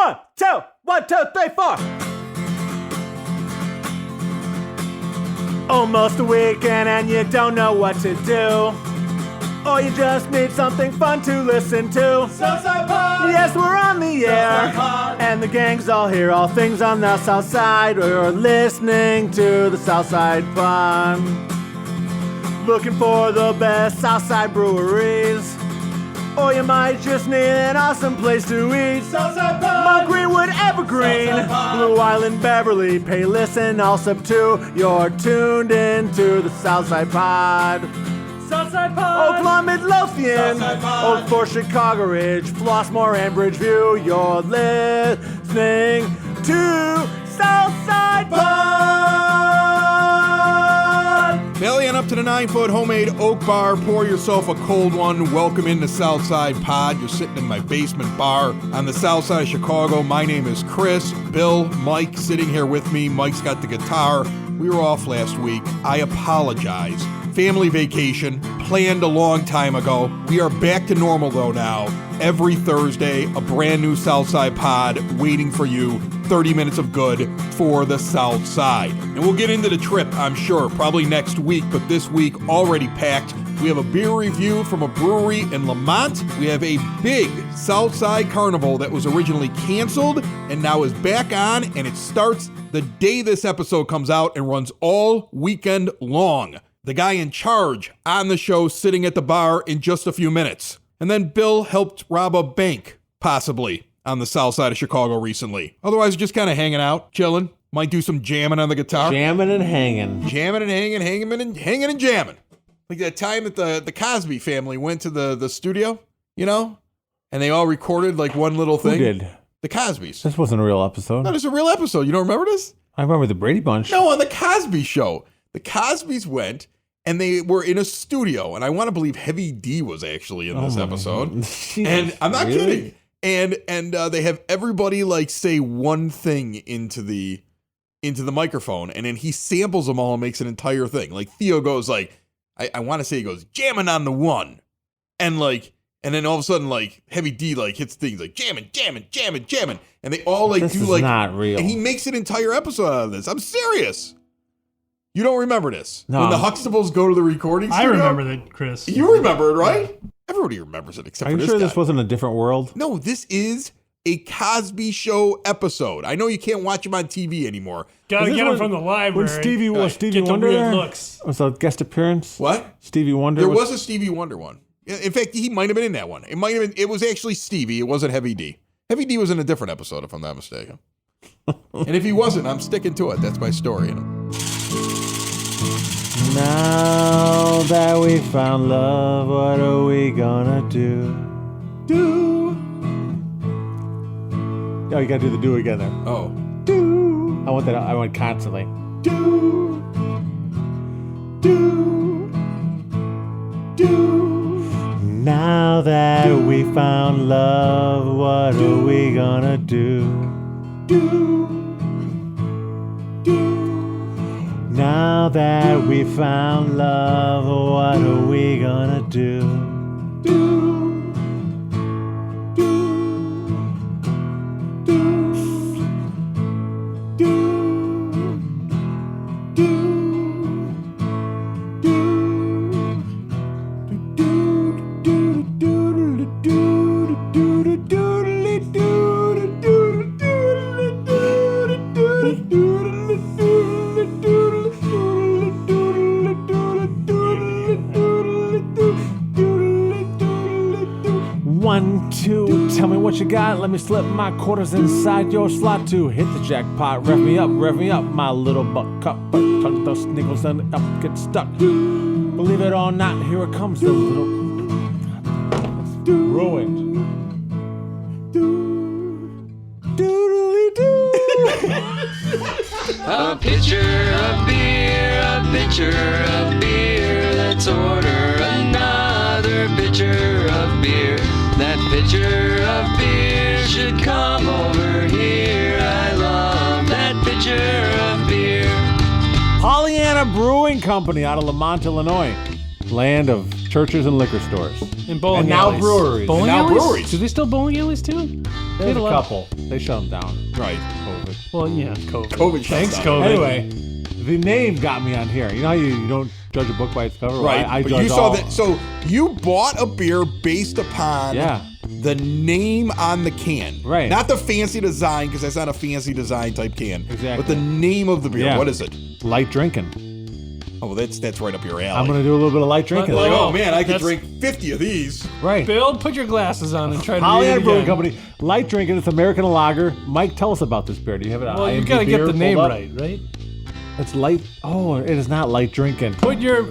1, 2, 1, 2, 3, 4. Almost a weekend and you don't know what to do. Or you just need something fun to listen to. Southside Pod! Yes, we're on the air. Pod. And the gang's all here, all things on the South Side. We're listening to the Southside Pod. Looking for the best Southside breweries. Or you might just need an awesome place to eat. Southside Pod! Mount Greenwood, Evergreen, Southside Pod. Blue Island, Beverly, Payless, and Allsup too. You're tuned into the Southside Pod. Southside Pod! Oak Midlothian, Southside Pod. Oak Forest, Chicago Ridge, Flossmoor, and Bridgeview. You're listening to Southside Pod. Bellying up to the 9-foot homemade oak bar. Pour yourself a cold one. Welcome into Southside Pod. You're sitting in my basement bar on the south side of Chicago. My name is Chris. Bill, Mike sitting here with me. Mike's got the guitar. We were off last week. I apologize. Family vacation planned a long time ago. We are back to normal though now. Every Thursday, a brand new Southside Pod waiting for you. 30 minutes of good for the South Side. And we'll get into the trip, I'm sure, probably next week, but this week already packed. We have a beer review from a brewery in Lemont. We have a big Southside Carnival that was originally canceled and now is back on, and it starts the day this episode comes out and runs all weekend long. The guy in charge on the show sitting at the bar in just a few minutes. And then Bill helped rob a bank, possibly, on the south side of Chicago recently. Otherwise, just kind of hanging out, chilling. Might do some jamming on the guitar. Jamming and hanging. Jamming and hanging and jamming. Like that time that the Cosby family went to the studio, you know? And they all recorded like one little thing. Who did? The Cosbys. This wasn't a real episode. No, it's a real episode. You don't remember this? I remember the Brady Bunch. No, on the Cosby Show. The Cosbys went, and they were in a studio, and I want to believe Heavy D was actually in this episode. And I'm not kidding. And they have everybody like say one thing into the microphone, and then he samples them all and makes an entire thing. Like Theo goes like, I want to say he goes jamming on the one, and then all of a sudden like Heavy D like hits things like jamming, and they all like this do is like not real. And he makes an entire episode out of this. I'm serious. You don't remember this? No. When the Huxtables go to the recording studio? I remember that, Chris. You remember it, right? Everybody remembers it except Are for you this sure guy. this wasn't a different world? No, this is a Cosby Show episode. I know you can't watch him on TV anymore. Gotta Is this get him when- from the library. When Stevie Get the Wonder weird there? looks. Was that a guest appearance? What? Stevie Wonder? There was a Stevie Wonder one. In fact, he might have been in that one. It might have been. It was actually Stevie. It wasn't Heavy D. Heavy D was in a different episode, if I'm not mistaken. And if he wasn't, I'm sticking to it. That's my story. You know? Now that we found love, what are we gonna do? Oh, you gotta do the do together. Oh. Do. I want constantly. Do. Now that we found love, what are we gonna do? Now that we found love, what are we gonna do? One, two, tell me what you got. Let me slip my quarters inside your slot to hit the jackpot. Rev me up, my little buckcup. But tuck those nickels and up get stuck. Believe it or not, here it comes the little ruined. Doodly-doo. A pitcher of beer, a pitcher of beer. Let's order another pitcher of beer. That pitcher of beer should come over here. I love that pitcher of beer. Pollyanna Brewing Company out of Lemont, Illinois. Land of churches and liquor stores. In bowling And now alleys. breweries. Bowling And now alleys? breweries. Do they still bowling alleys too? There's a couple. They shut them down. Right. COVID. Well, yeah, COVID. COVID shuts Thanks, down. COVID. Anyway, the name got me on here. You know how you don't judge a book by its cover? Right. Well, I but judge you saw all. that. So you bought a beer based upon the name on the can. Right. Not the fancy design, because that's not a fancy design type can. Exactly. But the name of the beer. Yeah. What is it? Light drinking. Oh, that's right up your alley. I'm going to do a little bit of light drinking. Like, Well, oh man, I could that's- drink 50 of these. Right. Bill, put your glasses on and try to read Pollyanna it Brewing again. Company. Light drinking. It's American lager. Mike, tell us about this beer. Do you have it on Well, you IMDb got to get beer the name pulled up? right? It's light. Oh, it is not light drinking. Put your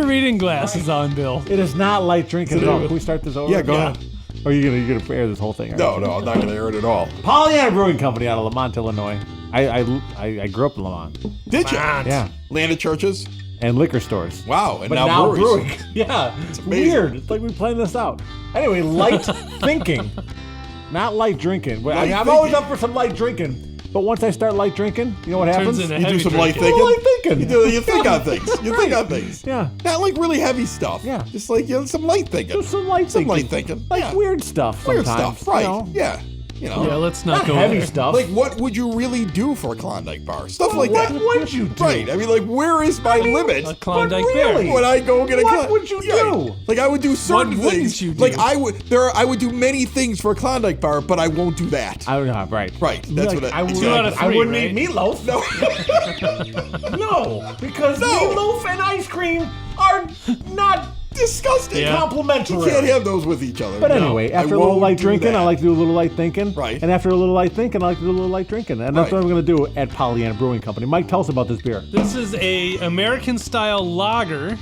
reading glasses on, Bill. It is not light drinking at all. Can we start this over? Yeah, go ahead. Or are you gonna air this whole thing? No, aren't you? I'm not going to air it at all. Pollyanna Brewing Company out of Lemont, Illinois. I grew up in Lemont. Did you? Yeah. Land of churches? And liquor stores. Wow. And But now, now breweries. brewing. Yeah. It's amazing. weird. It's like we planned this out. Anyway, light thinking. Not light drinking. Well, I mean, Light I'm always thinking. up for some light drinking. But once I start light drinking, you know what happens? Turns into You do heavy some light drinking. thinking? Light thinking. You think on things. You think on things. Yeah. Not like really heavy stuff. Yeah. Just like some light thinking. Just some light thinking. light thinking. Like Yeah. weird stuff Weird sometimes. stuff. Right. You know? Yeah. You know. Yeah, let's not Not go heavy there. stuff. Like, what would you really do for a Klondike bar? Stuff like what that. would you do? Right. I mean, like, where is my limit? A Klondike But beer. really? When I go get a What Klondike? would you do? Like, I would do certain What wouldn't things. you do? Like, I would do many things for a Klondike bar, but I won't do that. I don't know. Right. Right, that's what I, it- would, Two out of I three, wouldn't right? eat meatloaf. No, because meatloaf and ice cream are not Disgusting. Yeah. complimentary. You can't have those with each other. But No, anyway, I after a little won't light do drinking, that. I like to do a little light thinking. Right. And after a little light thinking, I like to do a little light drinking. And that's Right. what I'm going to do at Pollyanna Brewing Company. Mike, tell us about this beer. This is a American style lager.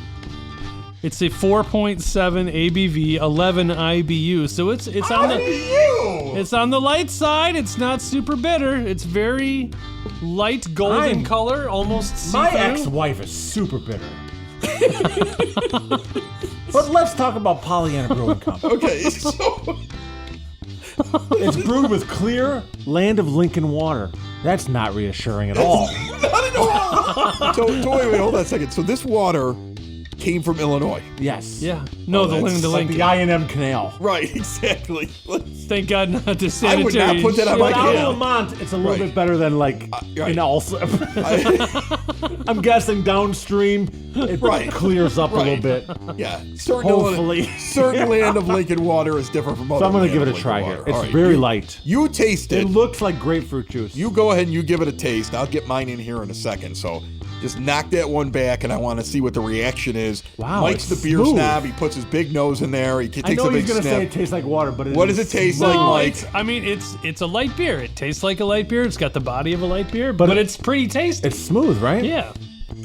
It's a 4.7 ABV, 11 IBU. So it's on the light side. It's not super bitter. It's very light golden Mine- color, almost see-through. My ex-wife is super bitter. But let's talk about Pollyanna Brewing Company. Okay, so It's brewed with clear Land of Lincoln water. That's not reassuring at all. not at all. So wait, hold on a second. So this water came from Illinois. Yes. Yeah. No, the that's Linda Like Lincoln. the I&M Canal. Right, exactly. Thank God not the I would sanitary. not put that on my shit. But out can. of Lemont, it's a little Right. bit better than like right. in Alsip. I'm guessing downstream it Right. clears up a little Right. bit. Yeah, certain Hopefully. certain Land of Lincoln water is different from other. So I'm gonna Land give it of a try Lincoln here. water. It's All right, very you- light. You taste It it. looks like grapefruit juice. You go ahead and you give it a taste. I'll get mine in here in a second. So just knock that one back, and I want to see what the reaction is. Wow, Mike's the it's beer smooth. snob. He puts his big nose in there. He I takes know a big he's gonna say it sniff. tastes like water, but What does it taste like, No, Mike? it's a light beer. It tastes like a light beer. It's got the body of a light beer, but it's pretty tasty. It's smooth, right? Yeah.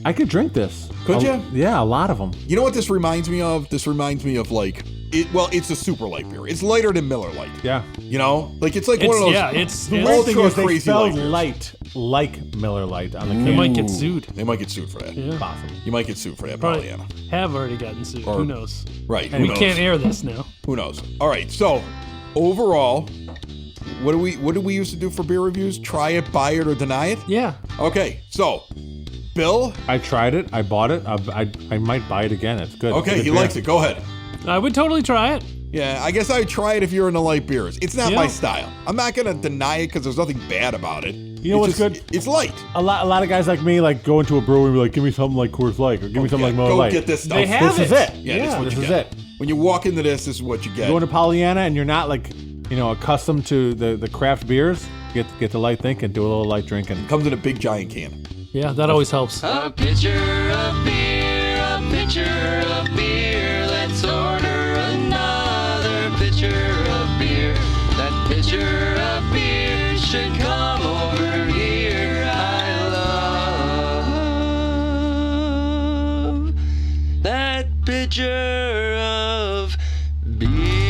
I could drink this. Could ya? Yeah, a lot of them. You know what this reminds me of? This reminds me of like it. Well, it's a super light beer. It's lighter than Miller Lite. Yeah. You know, like it's like one of those. It's The it's- weird thing ultra is they crazy spelled beers. light like Miller Lite on the They can. might get sued. They might get sued for that. Yeah. Possible. You might get sued for that, Probably Pollyanna. have already gotten sued. Or- Who knows? Right. We Who knows? can't air this now. Who knows? All right. So overall, what do we used to do for beer reviews? Try it, buy it, or deny it. Yeah. Okay. So, Bill. I tried it. I bought it. I might buy it again. It's good. It's a Okay, good he beer. likes it. Go ahead. I would totally try it. Yeah, I guess I would try it if you're into light beers. It's not Yeah. my style. I'm not gonna deny it because there's nothing bad about it. You know what's good? It's light. A lot of guys like me like go into a brewery and be like, give me something like Coors Light or give me something like Miller Go Lite. get this stuff. They have This is it. it. Yeah, this is what this you is get. it. When you walk into this is what you get. Going to Pollyanna and you're not like, accustomed to the craft beers, get the light thinking, do a little light drinking. Comes in a big giant can. Yeah, that always helps. A pitcher of beer, a pitcher of beer. Let's order another pitcher of beer. That pitcher of beer should come over here. I love that pitcher of beer.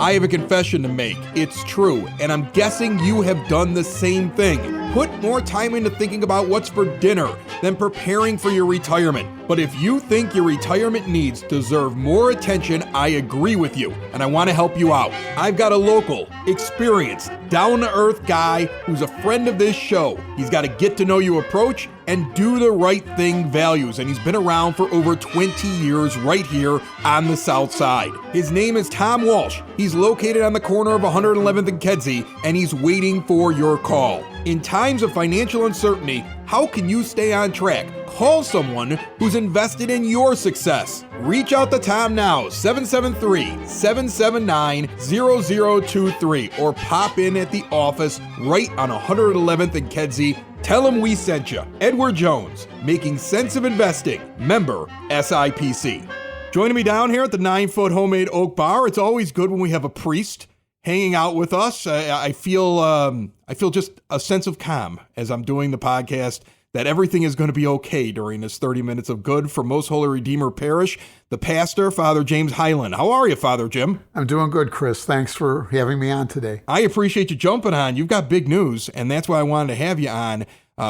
I have a confession to make. It's true, and I'm guessing you have done the same thing. Put more time into thinking about what's for dinner than preparing for your retirement. But if you think your retirement needs deserve more attention, I agree with you, and I want to help you out. I've got a local, experienced, down-to-earth guy who's a friend of this show. He's got a get-to-know-you approach and do the right thing values, and he's been around for over 20 years right here on the South Side. His name is Tom Walsh. He's located on the corner of 111th and Kedzie, and he's waiting for your call. In times of financial uncertainty, how can you stay on track? Call someone who's invested in your success. Reach out to Tom now, 773-779-0023, or pop in at the office right on 111th and Kedzie. Tell him we sent you. Edward Jones, Making Sense of Investing, member SIPC. Joining me down here at the 9-foot homemade oak bar, it's always good when we have a priest hanging out with us. I feel just a sense of calm as I'm doing the podcast, that everything is going to be okay during this 30 minutes of good for Most Holy Redeemer Parish. The pastor, Father James Hyland. How are you, Father Jim? I'm doing good, Chris. Thanks for having me on today. I appreciate you jumping on. You've got big news, and that's why I wanted to have you on.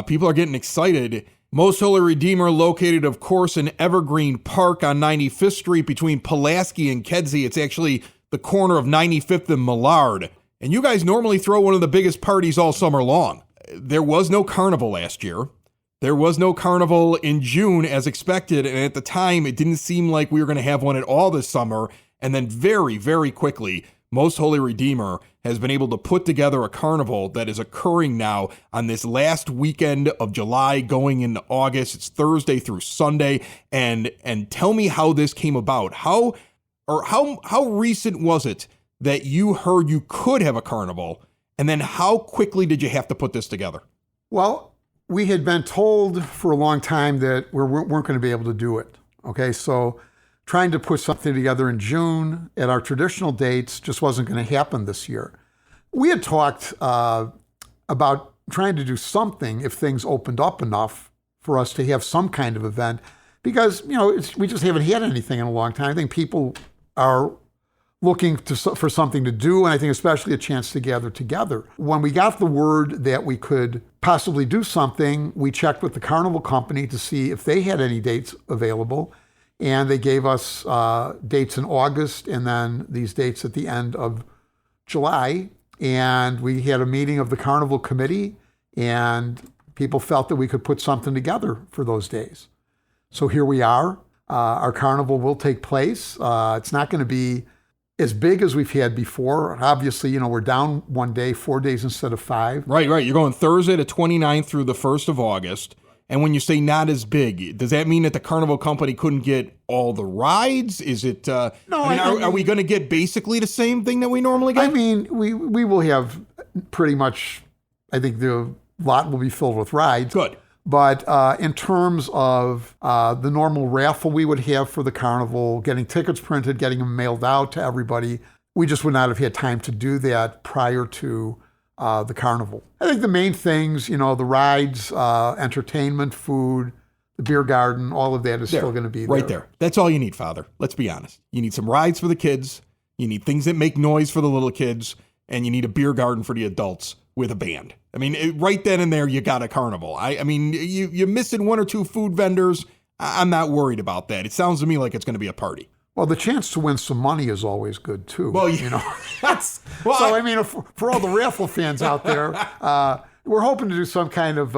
People are getting excited. Most Holy Redeemer, located, of course, in Evergreen Park on 95th Street between Pulaski and Kedzie. It's actually the corner of 95th and Millard. And you guys normally throw one of the biggest parties all summer long. There was no carnival last year. There was no carnival in June as expected, and at the time, it didn't seem like we were going to have one at all this summer. And then very, very quickly, Most Holy Redeemer has been able to put together a carnival that is occurring now on this last weekend of July going into August. It's Thursday through Sunday. And tell me how this came about. How recent was it that you heard you could have a carnival? And then how quickly did you have to put this together? Well, we had been told for a long time that we weren't going to be able to do it. Okay, so trying to put something together in June at our traditional dates just wasn't going to happen this year. We had talked about trying to do something if things opened up enough for us to have some kind of event, because we just haven't had anything in a long time. I think people are looking for something to do, and I think especially a chance to gather together. When we got the word that we could possibly do something, we checked with the Carnival company to see if they had any dates available, and they gave us dates in August and then these dates at the end of July. And we had a meeting of the Carnival committee, and people felt that we could put something together for those days. So here we are. Our carnival will take place. It's not going to be as big as we've had before. Obviously, we're down one day, 4 days instead of 5. Right. You're going Thursday the 29th through the 1st of August. And when you say not as big, does that mean that the Carnival company couldn't get all the rides? Is it, no, are we going to get basically the same thing that we normally get? I mean, we will have pretty much, I think the lot will be filled with rides. Good. But in terms of the normal raffle we would have for the carnival, getting tickets printed, getting them mailed out to everybody, we just would not have had time to do that prior to the carnival. I think the main things, the rides, entertainment, food, the beer garden, all of that is still going to be there. Right there. That's all you need, Father. Let's be honest. You need some rides for the kids. You need things that make noise for the little kids. And you need a beer garden for the adults with a band. I mean, right then and there, you got a carnival. I mean, you're missing one or two food vendors. I'm not worried about that. It sounds to me like it's going to be a party. Well, the chance to win some money is always good, too. Well, that's... Well, so, I mean, for all the raffle fans out there, we're hoping to do some kind of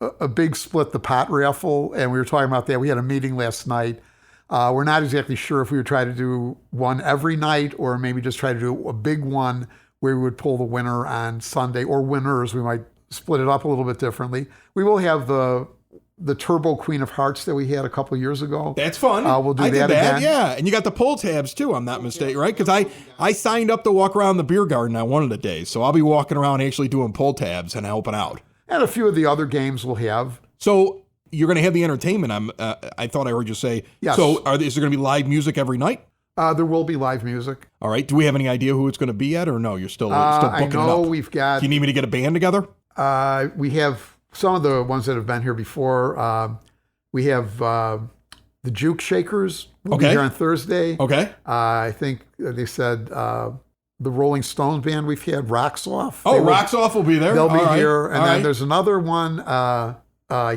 a big split the pot raffle, and we were talking about that. We had a meeting last night. We're not exactly sure if we would try to do one every night or maybe just try to do a big one where we would pull the winner on Sunday, or winners. We might split it up a little bit differently. We will have the Turbo Queen of Hearts that we had a couple years ago. That's fun. We'll do that again. Yeah, and you got the pull tabs too, I'm not mistaken, right? Because I signed up to walk around the beer garden on one of the days, so I'll be walking around actually doing pull tabs and helping out. And a few of the other games we'll have. So you're going to have the entertainment. I thought I heard you say. Yes. So is there going to be live music every night? There will be live music. All right. Do we have any idea who it's going to be yet, or no? You're still booking it up? I know we've got. Do you need me to get a band together? We have some of the ones that have been here before. We have the Juke Shakers. We'll be here on Thursday. Okay. I think they said the Rolling Stones band we've had, Rocks Off. Oh, Rocks Off will be there. They'll be All right. here. And All then right. there's another one. I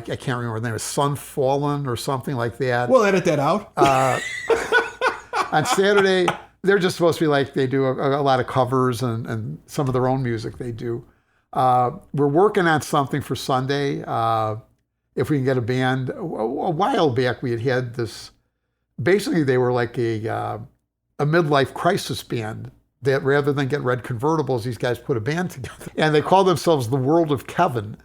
can't remember the name. It's Sun Fallen or something like that. We'll edit that out. On Saturday, they're just supposed to be like, they do a lot of covers and some of their own music they do. We're working on something for Sunday. If we can get a band. A while back, we had this, basically they were like a midlife crisis band that rather than get red convertibles, these guys put a band together. And they call themselves the World of Kevin.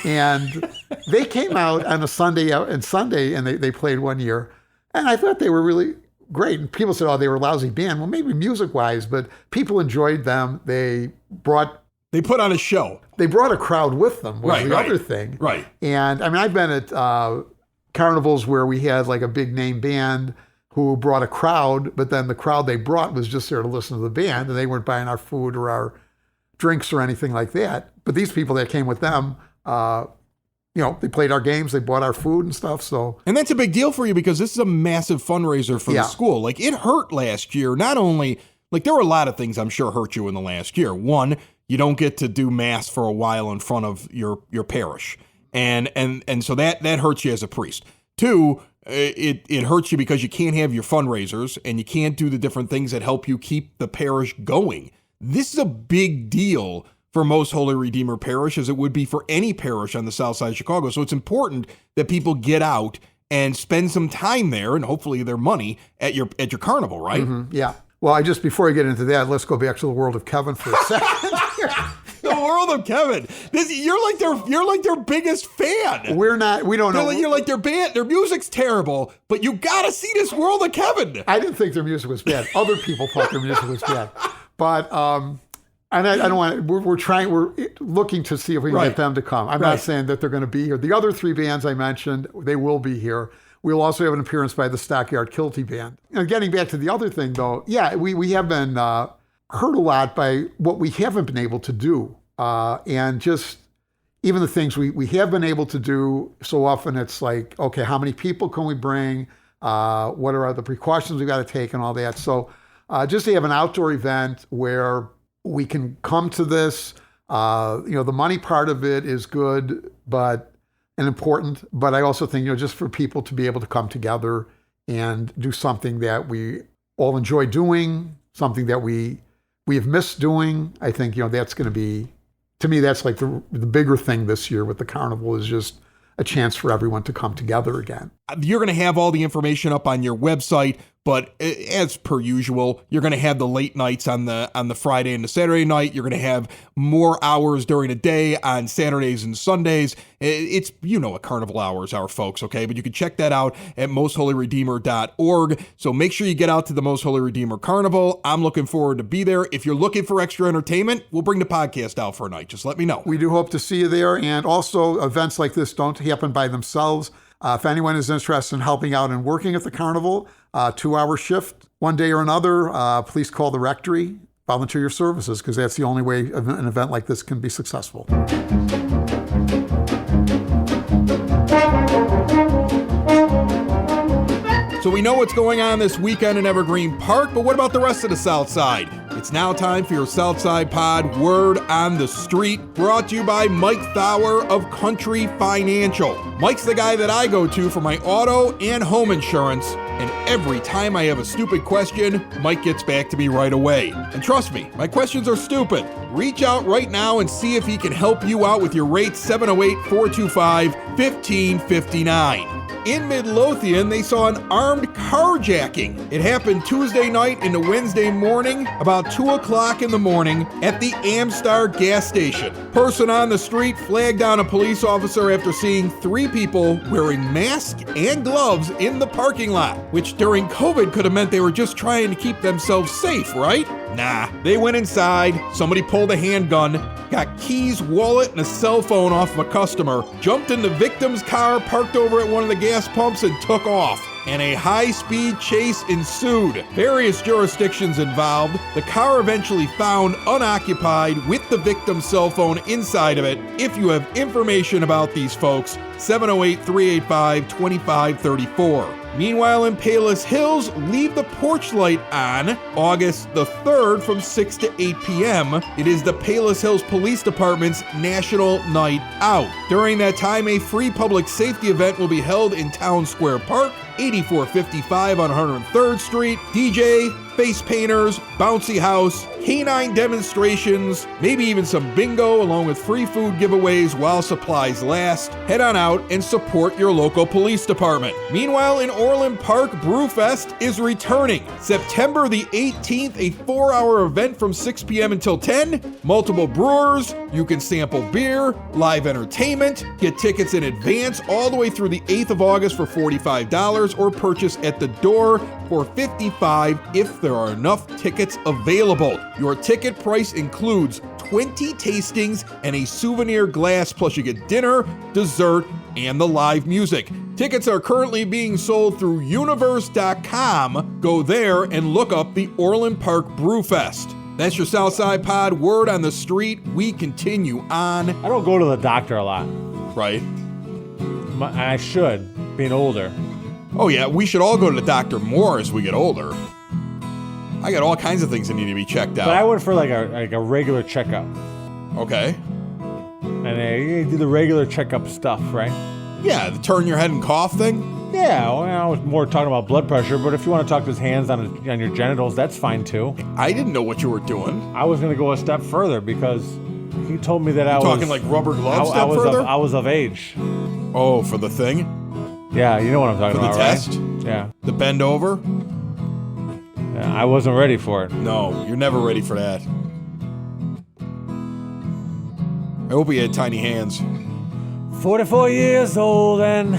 And they came out on a Sunday, and they played one year. And I thought they were really great. And people said, oh, they were a lousy band. Well, maybe music-wise, but people enjoyed them. They put on a show. They brought a crowd with them, was Right, the right. other thing. Right. And I mean, I've been at carnivals where we had like a big name band who brought a crowd, but then the crowd they brought was just there to listen to the band, and they weren't buying our food or our drinks or anything like that. But these people that came with them, they played our games, they bought our food and stuff. So, And that's a big deal for you because this is a massive fundraiser for the school. Like, it hurt last year. Not only, like, there were a lot of things I'm sure hurt you in the last year. One, you don't get to do mass for a while in front of your parish. And so that hurts you as a priest. Two, it hurts you because you can't have your fundraisers and you can't do the different things that help you keep the parish going. This is a big deal for Most Holy Redeemer Parish, as it would be for any parish on the south side of Chicago. So it's important that people get out and spend some time there, and hopefully their money at your carnival, right? mm-hmm, yeah. Well, before I get into that, let's go back to the World of Kevin for a second. The World of Kevin. You're like their biggest fan. We don't know. You're like their band. Their music's terrible, but you gotta see this World of Kevin. I didn't think their music was bad. Other people thought their music was bad. But and I don't want. We're looking to see if we can get them to come. I'm not saying that they're going to be here. The other three bands I mentioned, they will be here. We'll also have an appearance by the Stockyard Kilty Band. Getting back to the other thing, though, we have been hurt a lot by what we haven't been able to do, and just even the things we have been able to do. So often it's like, okay, how many people can we bring? What are the precautions we got to take, and all that. So just to have an outdoor event where we can come to this. The money part of it is good, and important. But I also think, just for people to be able to come together and do something that we all enjoy doing, something that we have missed doing. I think, that's going to be, to me, that's like the bigger thing this year with the carnival, is just a chance for everyone to come together again. You're going to have all the information up on your website, but as per usual, you're going to have the late nights on the Friday and the Saturday night. You're going to have more hours during the day on Saturdays and Sundays. It's, what carnival hours are, folks, okay? But you can check that out at mostholyredeemer.org. So make sure you get out to the Most Holy Redeemer Carnival. I'm looking forward to be there. If you're looking for extra entertainment, we'll bring the podcast out for a night. Just let me know. We do hope to see you there. And also, events like this don't happen by themselves. If anyone is interested in helping out and working at the carnival, 2-hour shift, one day or another, please call the rectory, volunteer your services, because that's the only way an event like this can be successful. So we know what's going on this weekend in Evergreen Park, but what about the rest of the South Side? It's now time for your Southside Pod Word on the Street, brought to you by Mike Thauer of Country Financial. Mike's the guy that I go to for my auto and home insurance, and every time I have a stupid question, Mike gets back to me right away. And trust me, my questions are stupid. Reach out right now and see if he can help you out with your rate. 708-425-1559. In Midlothian, they saw an armed carjacking. It happened Tuesday night into Wednesday morning, about 2 o'clock in the morning, at the Amstar gas station. Person on the street flagged down a police officer after seeing 3 people wearing masks and gloves in the parking lot, which during COVID could have meant they were just trying to keep themselves safe, right? Nah, they went inside, somebody pulled a handgun, got keys, wallet, and a cell phone off of a customer, jumped in the victim's car, parked over at one of the gas pumps, and took off. and a high-speed chase ensued. Various jurisdictions involved. The car eventually found unoccupied with the victim's cell phone inside of it. If you have information about these folks, 708-385-2534. Meanwhile, in Palos Hills, leave the porch light on August the 3rd from 6 to 8 p.m. It is the Palos Hills Police Department's National Night Out. During that time, a free public safety event will be held in Town Square Park, 8455 on 103rd Street. DJ, face painters, bouncy house, canine demonstrations, maybe even some bingo along with free food giveaways while supplies last. Head on out and support your local police department. Meanwhile, in Orland Park, Brewfest is returning. September the 18th, a 4-hour event from 6 p.m. until 10. Multiple brewers, you can sample beer, live entertainment, get tickets in advance all the way through the 8th of August for $45 or purchase at the door for $55 if there are enough tickets available. Your ticket price includes 20 tastings and a souvenir glass, plus you get dinner, dessert, and the live music. Tickets are currently being sold through universe.com. Go there and look up the Orland Park Brewfest. That's your Southside Pod word on the street. We continue on. I don't go to the doctor a lot. Right. I should, being older. Oh yeah, we should all go to the doctor more as we get older. I got all kinds of things that need to be checked out. But I went for like a regular checkup. Okay. And you do the regular checkup stuff, right? Yeah, the turn your head and cough thing? Yeah, well, I was more talking about blood pressure, but if you want to talk to his hands on your genitals, that's fine too. I didn't know what you were doing. I was going to go a step further because he told me that I was... Talking like rubber gloves further? I was of age. Oh, for the thing? Yeah, you know what I'm talking about, right? For the test? Yeah. The bend over? Yeah, I wasn't ready for it. No, you're never ready for that. I hope he had tiny hands. 44 years old and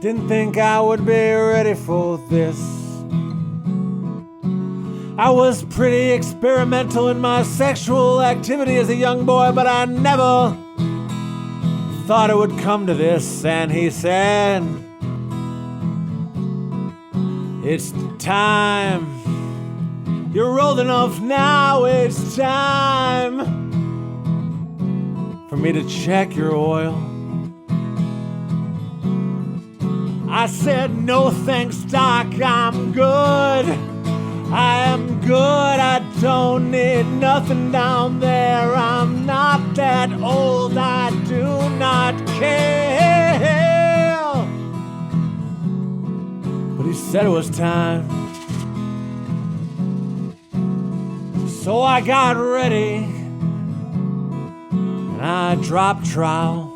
didn't think I would be ready for this. I was pretty experimental in my sexual activity as a young boy, but I never thought it would come to this. And he said, "It's time. You're old enough now, it's time for me to check your oil." I said, "No thanks, Doc, I'm good. I am good, I don't need nothing down there. I'm not that old, I do not care." But he said it was time. So I got ready, and I dropped trowel.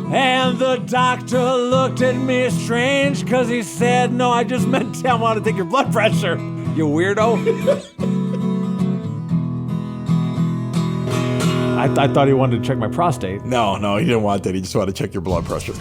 And the doctor looked at me strange, because he said, "No, I just meant I want to take your blood pressure, you weirdo." I thought he wanted to check my prostate. No, he didn't want that. He just wanted to check your blood pressure.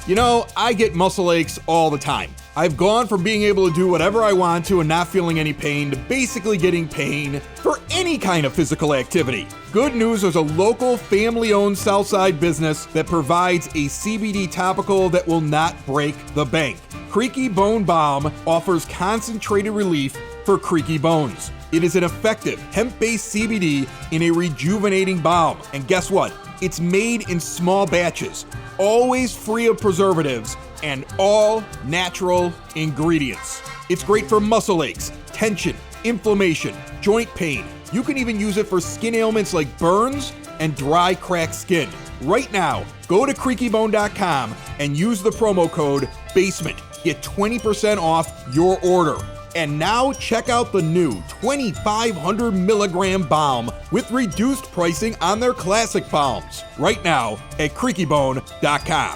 You know, I get muscle aches all the time. I've gone from being able to do whatever I want to and not feeling any pain to basically getting pain for any kind of physical activity. Good news, there's a local family-owned Southside business that provides a CBD topical that will not break the bank. Creaky Bone Balm offers concentrated relief for creaky bones. It is an effective hemp-based CBD in a rejuvenating balm. And guess what? It's made in small batches, always free of preservatives, and all natural ingredients. It's great for muscle aches, tension, inflammation, joint pain. You can even use it for skin ailments like burns and dry, cracked skin. Right now, go to creakybone.com and use the promo code BASEMENT. Get 20% off your order. And now check out the new 2,500 milligram balm with reduced pricing on their classic balms right now at creakybone.com.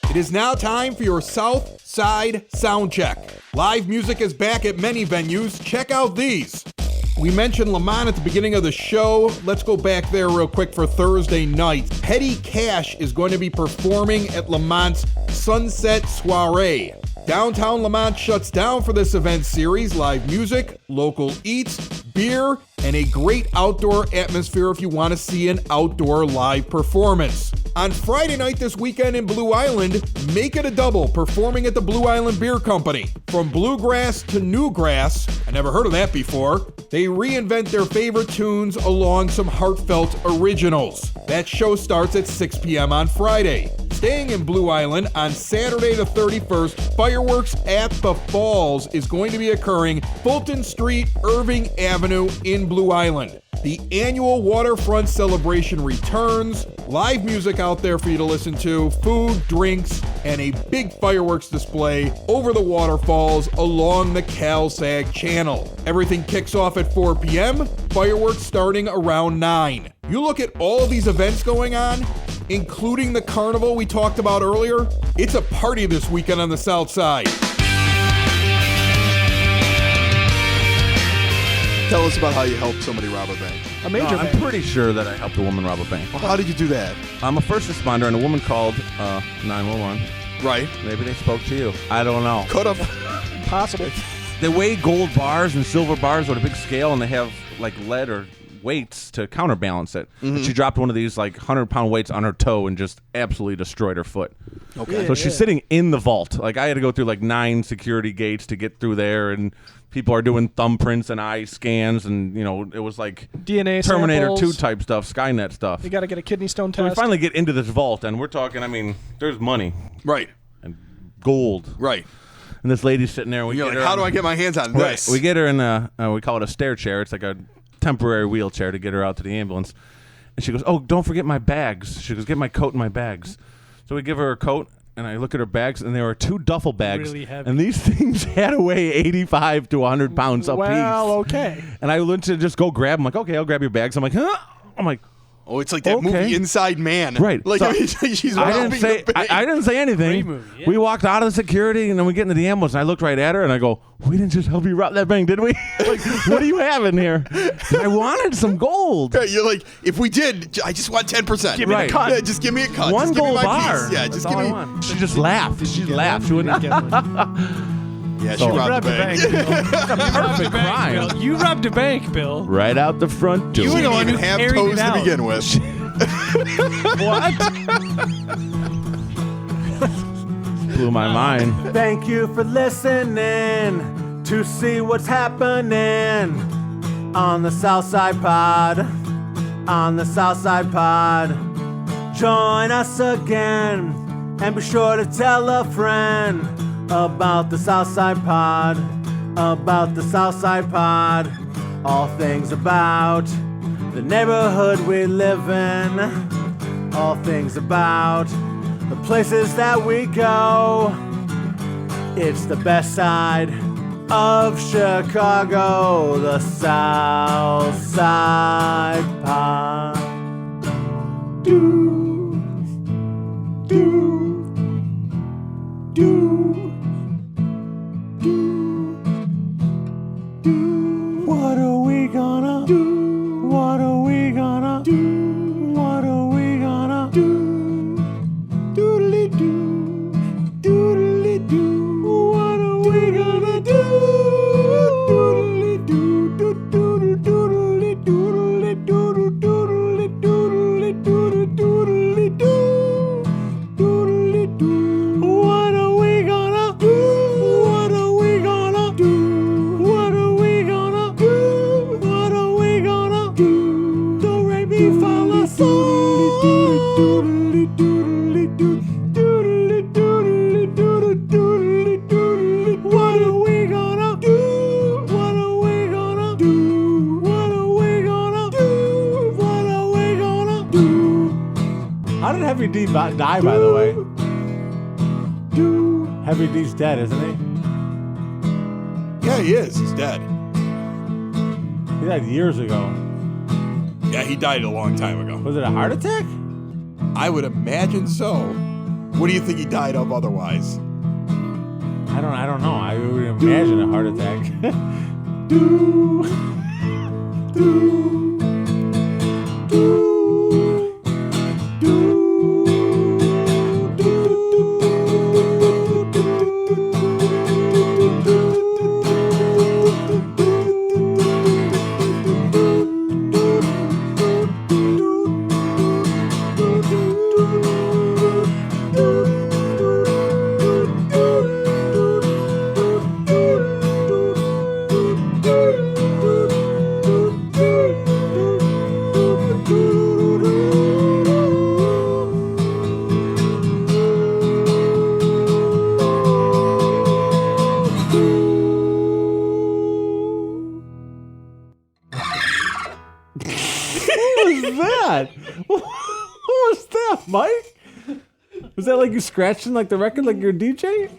It is now time for your South Side Sound Check. Live music is back at many venues. Check out these. We mentioned Lemont at the beginning of the show. Let's go back there real quick for Thursday night. Petty Cash is going to be performing at Lemont's Sunset Soiree. Downtown Lemont shuts down for this event series. Live music, local eats, beer, and a great outdoor atmosphere if you want to see an outdoor live performance. On Friday night this weekend in Blue Island, make it a double, performing at the Blue Island Beer Company. From bluegrass to newgrass, I never heard of that before, they reinvent their favorite tunes along some heartfelt originals. That show starts at 6 p.m. on Friday. Staying in Blue Island on Saturday the 31st, Fireworks at the Falls is going to be occurring Fulton Street, Irving Avenue in Blue Island. The annual waterfront celebration returns, live music out there for you to listen to, food, drinks, and a big fireworks display over the waterfalls along the Cal-Sag Channel. Everything kicks off at 4 p.m., fireworks starting around 9. You look at all of these events going on, including the carnival we talked about earlier, it's a party this weekend on the South Side. Tell us about how you helped somebody rob a bank. A major bank. I'm pretty sure that I helped a woman rob a bank. Well, how did you do that? I'm a first responder, and a woman called 911. Right. Maybe they spoke to you. I don't know. Could have. Possible. They weigh gold bars and silver bars with a big scale, and they have like lead or weights to counterbalance it. And she dropped one of these like 100-pound weights on her toe and just absolutely destroyed her foot. Okay. So she's sitting in the vault. Like I had to go through like 9 security gates to get through there, and people are doing thumbprints and eye scans, and it was like DNA Terminator samples. 2 type stuff, Skynet stuff. You got to get a kidney stone So we test. finally get into this vault, and we're talking, there's money Right. and gold. Right. And this lady's sitting there, and we You're get like, her how do I get my hands on this? We get her in we call it a stair chair. It's like a temporary wheelchair to get her out to the ambulance. And she goes, oh, don't forget my bags. She goes, get my coat and my bags. So we give her a coat, and I look at her bags, and there are 2 duffel bags. Really heavy. And these things had to weigh 85 to 100 pounds apiece. Well, okay. And I went to just go grab them. I'm like, okay, I'll grab your bags. I'm like, huh? I'm like, Oh, it's like that Okay. movie Inside Man. Right. Like So, she's I robbing didn't say the bank. I didn't say anything. Great movie, yeah. We walked out of the security, and then we get into the ambulance, and I looked right at her, and I go, we didn't just help you rob that bank, did we? Like, what do you have in here? And I wanted some gold. Yeah, you're like, if we did, I just want 10%. Give me Right. the cut. Yeah, just give me a cut. One just give me gold my bar. piece. Yeah, That's just all give I me. want. She just laughed. She laughed. She went, Yeah, she You robbed robbed the a bank. bank. perfect crime. Bill. You robbed a bank, Bill. Right out the front door. You were She the didn't one even who have carried toes it to out. begin with. Blew my mind. Thank you for listening to see what's happening on the Southside Pod. On the Southside Pod. Join us again and be sure to tell a friend about the Southside Pod. About the Southside Pod. All things about the neighborhood we live in. All things about the places that we go. It's the best side of Chicago, the South Side Pod. Do, do, do, do, do. What are we gonna do? What are we gonna do? What are we gonna do? Doodly-doo, doodly-doo. What are we gonna do? Doodly-doo, doodly-doodly, doodly-doodle, doodly-doodly, doodly-doodly-doo. Doodly-doo. What are we gonna do? What are we gonna do? What are we gonna do? What are we gonna do? Do re mi fa la sol. Doodly doodly doo. Doodly doodly doodly doodly doodly. What are we gonna do? What are we gonna do? What are we gonna do? What are we gonna do? How did Heavy D die, by the way? Heavy D's dead, isn't he? Yeah, he is. He's dead. He died years ago. Yeah, he died a long time ago. Was it a heart attack? I would imagine so. What do you think he died of otherwise? I don't know. I would imagine a heart attack. that? What was that, Mike? Was that like you scratching like the record like you're a DJ?